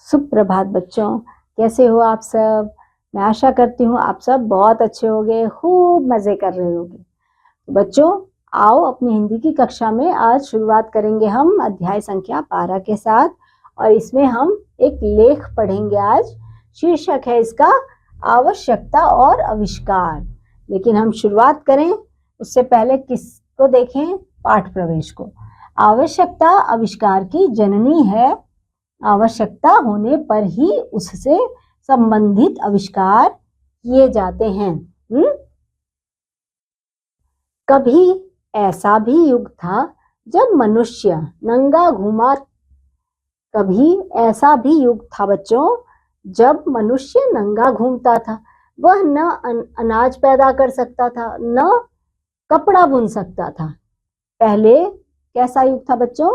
सुप्रभात बच्चों, कैसे हो आप सब। मैं आशा करती हूँ आप सब बहुत अच्छे होंगे, खूब मजे कर रहे होंगे। बच्चों आओ अपनी हिंदी की कक्षा में आज शुरुआत करेंगे हम अध्याय संख्या 12 के साथ। और इसमें हम एक लेख पढ़ेंगे आज। शीर्षक है इसका आवश्यकता और आविष्कार। लेकिन हम शुरुआत करें उससे पहले किसको देखें, पाठ प्रवेश को। आवश्यकता आविष्कार की जननी है। आवश्यकता होने पर ही उससे संबंधित आविष्कार किए जाते हैं। कभी ऐसा भी युग था जब मनुष्य नंगा घूमा। कभी ऐसा भी युग था बच्चों जब मनुष्य नंगा घूमता था। वह न अनाज पैदा कर सकता था, न कपड़ा बुन सकता था। पहले कैसा युग था बच्चों,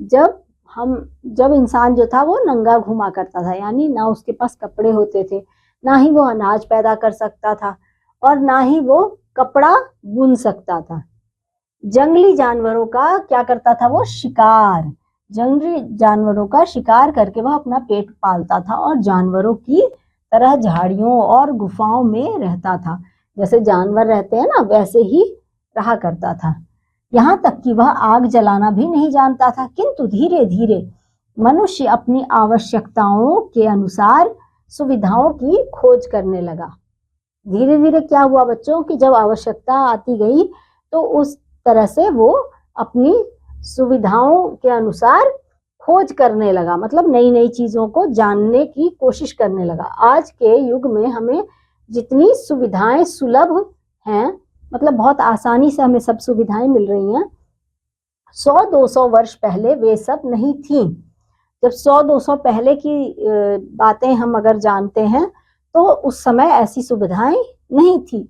जब इंसान जो था वो नंगा घूमा करता था, यानी ना उसके पास कपड़े होते थे, ना ही वो अनाज पैदा कर सकता था और ना ही वो कपड़ा बुन सकता था। जंगली जानवरों का क्या करता था वो, शिकार। जंगली जानवरों का शिकार करके वह अपना पेट पालता था और जानवरों की तरह झाड़ियों और गुफाओं में रहता था। जैसे जानवर रहते हैं ना, वैसे ही रहा करता था। यहाँ तक कि वह आग जलाना भी नहीं जानता था। किंतु धीरे धीरे मनुष्य अपनी आवश्यकताओं के अनुसार सुविधाओं की खोज करने लगा। धीरे धीरे क्या हुआ बच्चों कि जब आवश्यकता आती गई तो उस तरह से वो अपनी सुविधाओं के अनुसार खोज करने लगा, मतलब नई नई चीजों को जानने की कोशिश करने लगा। आज के युग में हमें जितनी सुविधाएं सुलभ हैं, मतलब बहुत आसानी से हमें सब सुविधाएं मिल रही हैं, 100-200 वर्ष पहले वे सब नहीं थी। जब 100-200 पहले की बातें हम अगर जानते हैं तो उस समय ऐसी सुविधाएं नहीं थी।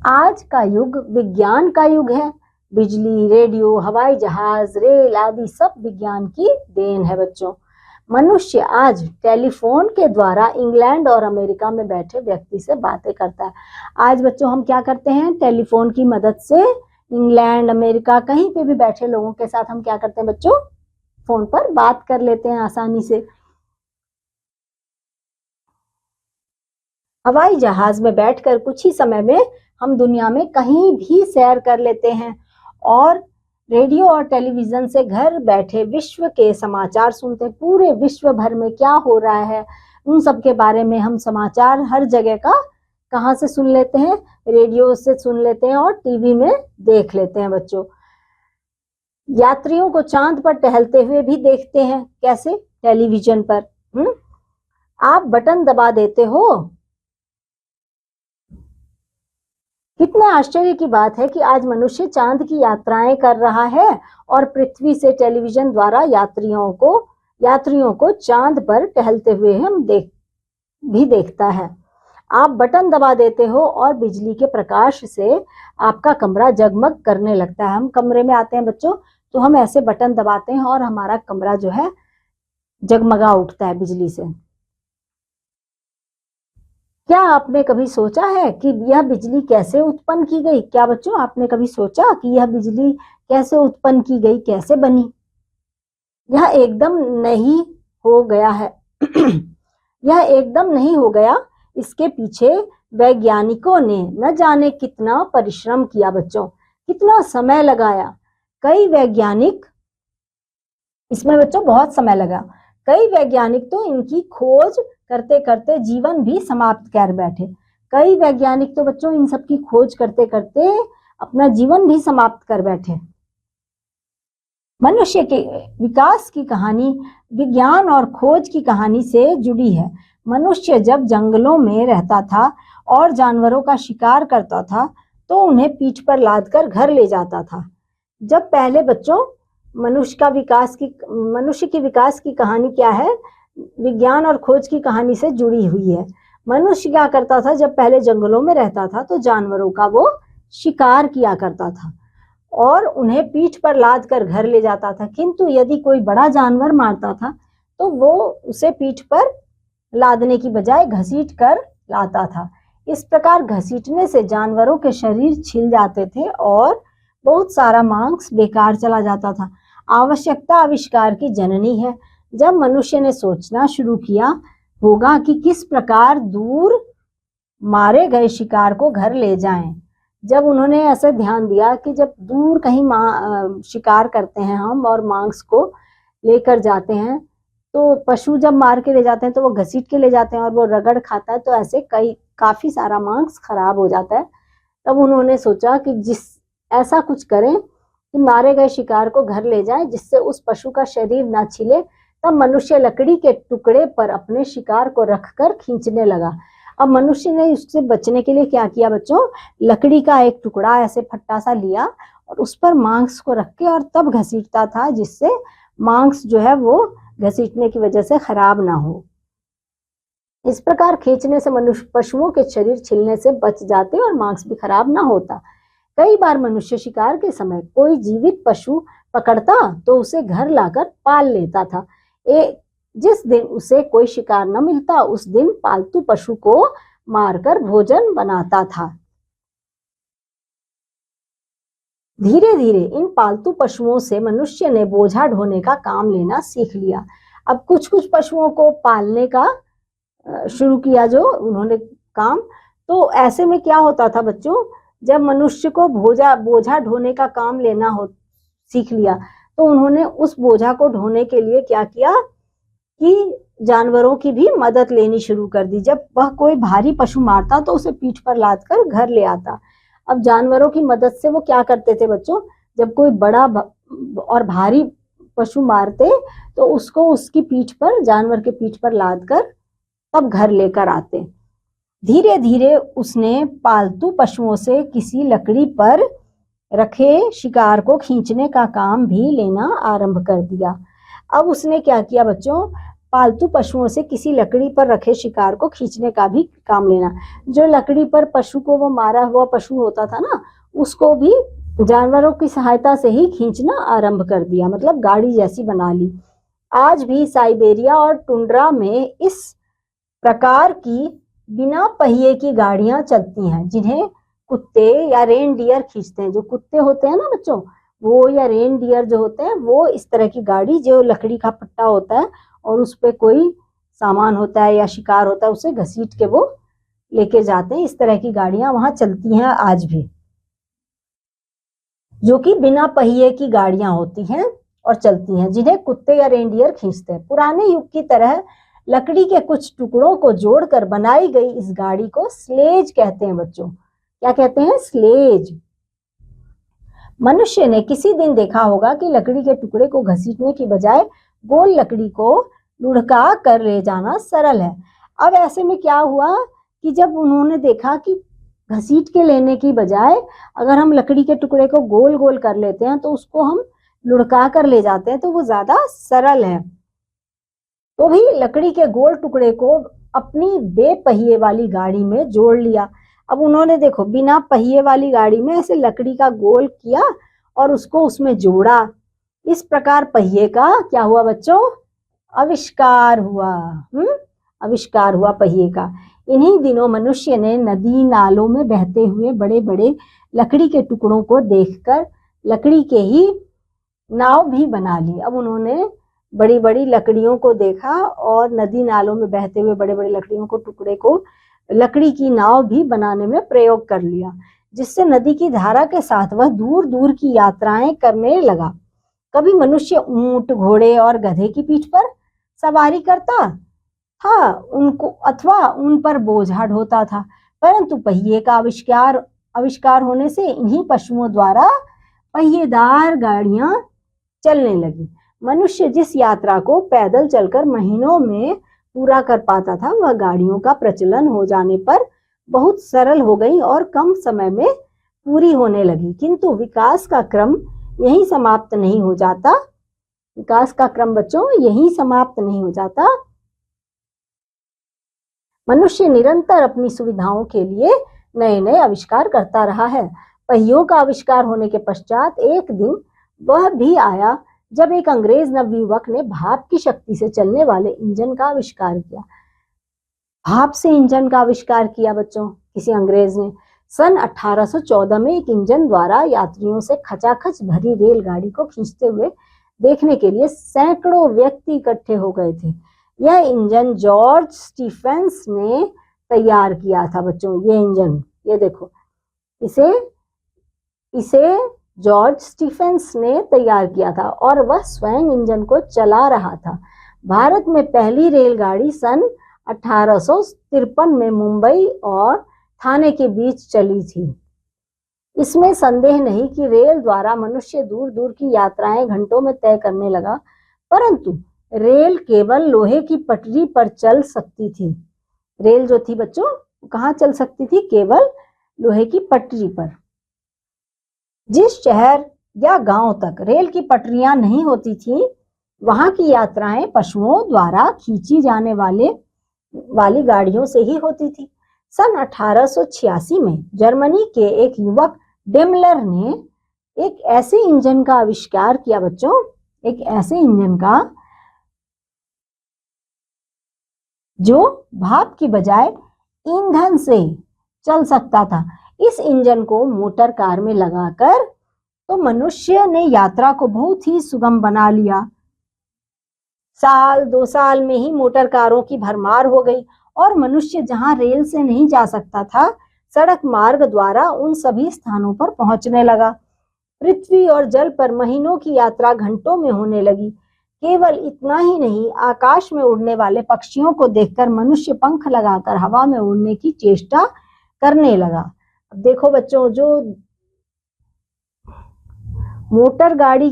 आज का युग विज्ञान का युग है। बिजली, रेडियो, हवाई जहाज, रेल आदि सब विज्ञान की देन है बच्चों। मनुष्य आज टेलीफोन के द्वारा इंग्लैंड और अमेरिका में बैठे व्यक्ति से बातें करता है। आज बच्चों हम क्या करते हैं, टेलीफोन की मदद से इंग्लैंड, अमेरिका, कहीं पे भी बैठे लोगों के साथ हम क्या करते हैं बच्चों, फोन पर बात कर लेते हैं आसानी से। हवाई जहाज में बैठकर कुछ ही समय में हम दुनिया में कहीं भी सैर कर लेते हैं और रेडियो और टेलीविजन से घर बैठे विश्व के समाचार सुनते हैं। पूरे विश्व भर में क्या हो रहा है उन सब के बारे में हम समाचार हर जगह का कहाँ से सुन लेते हैं, रेडियो से सुन लेते हैं और टीवी में देख लेते हैं बच्चों। यात्रियों को चांद पर टहलते हुए भी देखते हैं। कैसे, टेलीविजन पर। आप बटन दबा देते हो। कितने आश्चर्य की बात है कि आज मनुष्य चांद की यात्राएं कर रहा है और पृथ्वी से टेलीविजन द्वारा यात्रियों को चांद पर टहलते हुए हम देखता है। आप बटन दबा देते हो और बिजली के प्रकाश से आपका कमरा जगमग करने लगता है। हम कमरे में आते हैं बच्चों तो हम ऐसे बटन दबाते हैं और हमारा कमरा जो है जगमगा उठता है बिजली से। क्या आपने कभी सोचा है कि यह बिजली कैसे उत्पन्न की गई? क्या बच्चों आपने कभी सोचा कि यह बिजली कैसे उत्पन्न की गई, कैसे बनी? यह एकदम नहीं हो गया है। यह एकदम नहीं हो गया। इसके पीछे वैज्ञानिकों ने न जाने कितना परिश्रम किया बच्चों, कितना समय लगाया। कई वैज्ञानिक, इसमें बच्चों बहुत समय लगा। कई वैज्ञानिक तो इनकी खोज करते करते जीवन भी समाप्त कर बैठे। कई वैज्ञानिक तो बच्चों इन सब की खोज करते करते अपना जीवन भी समाप्त कर बैठे। मनुष्य के विकास की कहानी विज्ञान और खोज की कहानी से जुड़ी है। मनुष्य जब जंगलों में रहता था और जानवरों का शिकार करता था तो उन्हें पीठ पर लादकर घर ले जाता था। जब पहले बच्चों मनुष्य की विकास की कहानी क्या है, विज्ञान और खोज की कहानी से जुड़ी हुई है। मनुष्य क्या करता था, जब पहले जंगलों में रहता था तो जानवरों का वो शिकार किया करता था और उन्हें पीठ पर लाद कर घर ले जाता था। किंतु यदि कोई बड़ा जानवर मारता था तो वो उसे पीठ पर लादने की बजाय घसीट कर लाता था। इस प्रकार घसीटने से जानवरों के शरीर छिल जाते थे और बहुत सारा मांस बेकार चला जाता था। आवश्यकता आविष्कार की जननी है। जब मनुष्य ने सोचना शुरू किया होगा कि किस प्रकार दूर मारे गए शिकार को घर ले जाएं, जब उन्होंने ऐसे ध्यान दिया कि जब दूर कहीं शिकार करते हैं हम और मांस को लेकर जाते हैं, तो पशु जब मार के ले जाते हैं तो वो घसीट के ले जाते हैं और वो रगड़ खाता है, तो ऐसे काफी सारा मांस खराब हो जाता है। तब उन्होंने सोचा कि ऐसा कुछ करें कि मारे गए शिकार को घर ले जाएं, जिससे उस पशु का शरीर ना छिले। तब मनुष्य लकड़ी के टुकड़े पर अपने शिकार को रखकर खींचने लगा। अब मनुष्य ने उससे बचने के लिए क्या किया बच्चों, लकड़ी का एक टुकड़ा ऐसे फट्टा सा लिया और उस पर मांस को रख के और तब घसीटता था, जिससे मांस जो है वो घसीटने की वजह से खराब ना हो। इस प्रकार खींचने से मनुष्य पशुओं के शरीर छिलने से बच जाते और मांस भी खराब ना होता। कई बार मनुष्य शिकार के समय कोई जीवित पशु पकड़ता तो उसे घर लाकर पाल लेता था। जिस दिन उसे कोई शिकार न मिलता, उस दिन पालतू पशु को मारकर भोजन बनाता था। धीरे धीरे इन पालतू पशुओं से मनुष्य ने बोझा ढोने का काम लेना सीख लिया। अब कुछ कुछ पशुओं को पालने का शुरू किया जो उन्होंने काम। तो ऐसे में क्या होता था बच्चों, जब मनुष्य को बोझा ढोने का काम लेना सीख लिया, तो उन्होंने उस बोझा को ढोने के लिए क्या किया कि जानवरों की भी मदद लेनी शुरू कर दी। जब वह कोई भारी पशु मारता तो उसे पीठ पर लाद कर घर ले आता। अब जानवरों की मदद से वो क्या करते थे बच्चों, जब कोई बड़ा और भारी पशु मारते तो उसको उसकी पीठ पर, जानवर के पीठ पर लाद कर तब घर लेकर आते। धीरे धीरे उसने पालतू पशुओं से किसी लकड़ी पर रखे शिकार को खींचने का काम भी लेना आरंभ कर दिया। अब उसने क्या किया बच्चों, पालतू पशुओं से किसी लकड़ी पर रखे शिकार को खींचने का भी काम लेना। जो लकड़ी पर पशु को वो मारा हुआ पशु होता था ना, उसको भी जानवरों की सहायता से ही खींचना आरंभ कर दिया, मतलब गाड़ी जैसी बना ली। आज भी साइबेरिया और टुंड्रा में इस प्रकार की बिना पहिए की गाड़ियां चलती हैं, जिन्हें कुत्ते या रेनडियर खींचते हैं। जो कुत्ते होते हैं ना बच्चों, वो या रेनडियर जो होते हैं, वो इस तरह की गाड़ी, जो लकड़ी का पट्टा होता है और उस पे कोई सामान होता है या शिकार होता है, उसे घसीट के वो लेके जाते हैं। इस तरह की गाड़ियां वहां चलती हैं आज भी, जो कि बिना पहिए की गाड़ियां होती हैं और चलती हैं, जिन्हें कुत्ते या रेनडियर खींचते हैं। पुराने युग की तरह लकड़ी के कुछ टुकड़ों को जोड़कर बनाई गई इस गाड़ी को स्लेज कहते हैं बच्चों। क्या कहते हैं? स्लेज। मनुष्य ने किसी दिन देखा होगा कि लकड़ी के टुकड़े को घसीटने की बजाय गोल लकड़ी को लुढ़का कर ले जाना सरल है। अब ऐसे में क्या हुआ कि जब उन्होंने देखा कि घसीट के लेने की बजाय अगर हम लकड़ी के टुकड़े को गोल गोल कर लेते हैं तो उसको हम लुढ़का कर ले जाते हैं तो वो ज्यादा सरल है, तो भी लकड़ी के गोल टुकड़े को अपनी बेपहिए वाली गाड़ी में जोड़ लिया। अब उन्होंने देखो बिना पहिए वाली गाड़ी में ऐसे लकड़ी का गोल किया और उसको उसमें जोड़ा। इस प्रकार पहिए का क्या हुआ बच्चों? आविष्कार हुआ। आविष्कार हुआ पहिए का। इन्हीं दिनों मनुष्य ने नदी नालों में बहते हुए बड़े बड़े लकड़ी के टुकड़ों को देखकर लकड़ी के ही नाव भी बना ली। अब उन्होंने बड़ी बड़ी लकड़ियों को देखा और नदी नालों में बहते हुए बड़े बड़े लकड़ियों को टुकड़े को लकड़ी की नाव भी बनाने में प्रयोग कर लिया, जिससे नदी की धारा के साथ वह दूर दूर की यात्राएं करने लगा। कभी मनुष्य ऊंट, घोड़े और गधे की पीठ पर सवारी करता था उनको, अथवा उन पर बोझा ढोता था, परंतु पहिए का आविष्कार होने से इन्हीं पशुओं द्वारा पहिएदार गाड़ियां चलने लगी। मनुष्य जिस यात्रा को पैदल चलकर महीनों में पूरा कर पाता था, वह गाड़ियों का प्रचलन हो जाने पर बहुत सरल हो गई और कम समय में पूरी होने लगी। किंतु विकास का क्रम यहीं समाप्त नहीं हो जाता। विकास का क्रम बच्चों यहीं समाप्त नहीं हो जाता। मनुष्य निरंतर अपनी सुविधाओं के लिए नए नए आविष्कार करता रहा है। पहियों का आविष्कार होने के पश्चात एक दिन वह भी आया जब एक अंग्रेज नवयुवक ने भाप की शक्ति से चलने वाले इंजन का आविष्कार किया। भाप से इंजन का आविष्कार किया बच्चों किसी अंग्रेज ने। सन 1814 में एक इंजन द्वारा यात्रियों से खचाखच भरी रेलगाड़ी को खींचते हुए देखने के लिए सैकड़ों व्यक्ति इकट्ठे हो गए थे। यह इंजन जॉर्ज स्टीफेंस ने तैयार किया था बच्चों। ये इंजन, ये देखो, इसे जॉर्ज स्टीफेंस ने तैयार किया था और वह स्वयं इंजन को चला रहा था। भारत में पहली रेलगाड़ी सन 1853 में मुंबई और थाने के बीच चली थी। इसमें संदेह नहीं कि रेल द्वारा मनुष्य दूर दूर की यात्राएं घंटों में तय करने लगा, परंतु रेल केवल लोहे की पटरी पर चल सकती थी। रेल जो थी बच्चों कहाँ चल सकती थी? केवल लोहे की पटरी पर। जिस शहर या गांव तक रेल की पटरियां नहीं होती थी, वहां की यात्राएं पशुओं द्वारा खींची जाने वाली गाड़ियों से ही होती थी। सन 1886 में जर्मनी के एक युवक डेमलर ने एक ऐसे इंजन का आविष्कार किया बच्चों, एक ऐसे इंजन का जो भाप की बजाय ईंधन से चल सकता था। इस इंजन को मोटर कार में लगाकर तो मनुष्य ने यात्रा को बहुत ही सुगम बना लिया। साल 2 साल में ही मोटर कारों की भरमार हो गई और मनुष्य जहां रेल से नहीं जा सकता था, सड़क मार्ग द्वारा उन सभी स्थानों पर पहुंचने लगा। पृथ्वी और जल पर महीनों की यात्रा घंटों में होने लगी। केवल इतना ही नहीं, आकाश में उड़ने वाले पक्षियों को देखकर मनुष्य पंख लगाकर हवा में उड़ने की चेष्टा करने लगा। अब देखो बच्चों, जो मोटर गाड़ी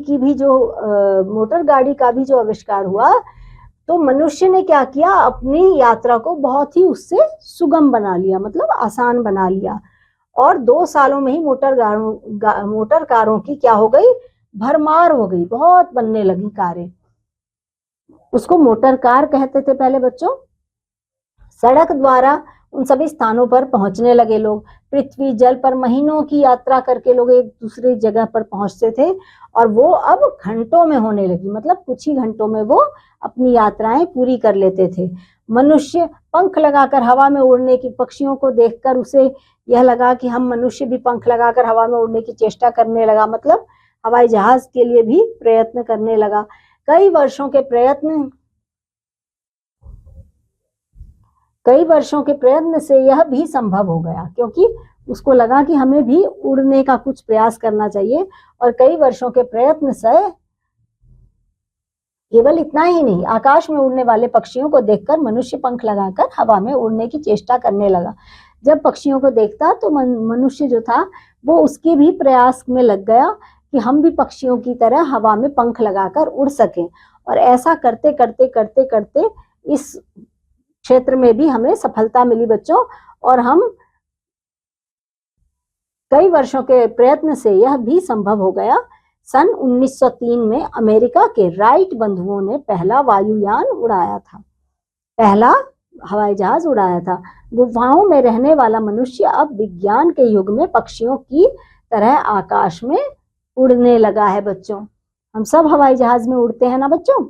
का भी जो आविष्कार हुआ, तो मनुष्य ने क्या किया, अपनी यात्रा को बहुत ही उससे सुगम बना लिया, मतलब आसान बना लिया। और 2 सालों में ही मोटर कारों की क्या हो गई, भरमार हो गई, बहुत बनने लगी कारें। उसको मोटर कार कहते थे पहले बच्चों। सड़क द्वारा उन सभी स्थानों पर पहुंचने लगे लोग। पृथ्वी जल पर महीनों की यात्रा करके लोग एक दूसरी जगह पर पहुंचते थे और वो अब घंटों में होने लगी, मतलब कुछ ही घंटों में वो अपनी यात्राएं पूरी कर लेते थे। मनुष्य पंख लगाकर हवा में उड़ने की पक्षियों को देखकर उसे यह लगा कि हम मनुष्य भी पंख लगाकर हवा में उड़ने की चेष्टा करने लगा, मतलब हवाई जहाज के लिए भी प्रयत्न करने लगा। कई वर्षों के प्रयत्न से यह भी संभव हो गया, क्योंकि उसको लगा कि हमें भी उड़ने का कुछ प्रयास करना चाहिए। और कई वर्षों के प्रयत्न से केवल इतना ही नहीं, आकाश में उड़ने वाले पक्षियों को देखकर मनुष्य पंख लगाकर हवा में उड़ने की चेष्टा करने लगा। जब पक्षियों को देखता तो मनुष्य जो था वो उसके भी प्रयास में लग गया कि हम भी पक्षियों की तरह हवा में पंख लगाकर उड़ सकें। और ऐसा करते करते करते करते इस क्षेत्र में भी हमें सफलता मिली बच्चों। और हम कई वर्षों के प्रयत्न से यह भी संभव हो गया। सन 1903 में अमेरिका के राइट बंधुओं ने पहला वायुयान उड़ाया था, पहला हवाई जहाज उड़ाया था। गुफाओं में रहने वाला मनुष्य अब विज्ञान के युग में पक्षियों की तरह आकाश में उड़ने लगा है बच्चों। हम सब हवाई जहाज में उड़ते हैं ना बच्चों।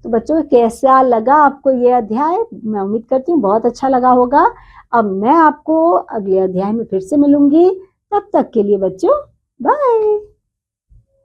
तो बच्चों कैसा लगा आपको ये अध्याय? मैं उम्मीद करती हूँ बहुत अच्छा लगा होगा। अब मैं आपको अगले अध्याय में फिर से मिलूंगी। तब तक के लिए बच्चों बाय।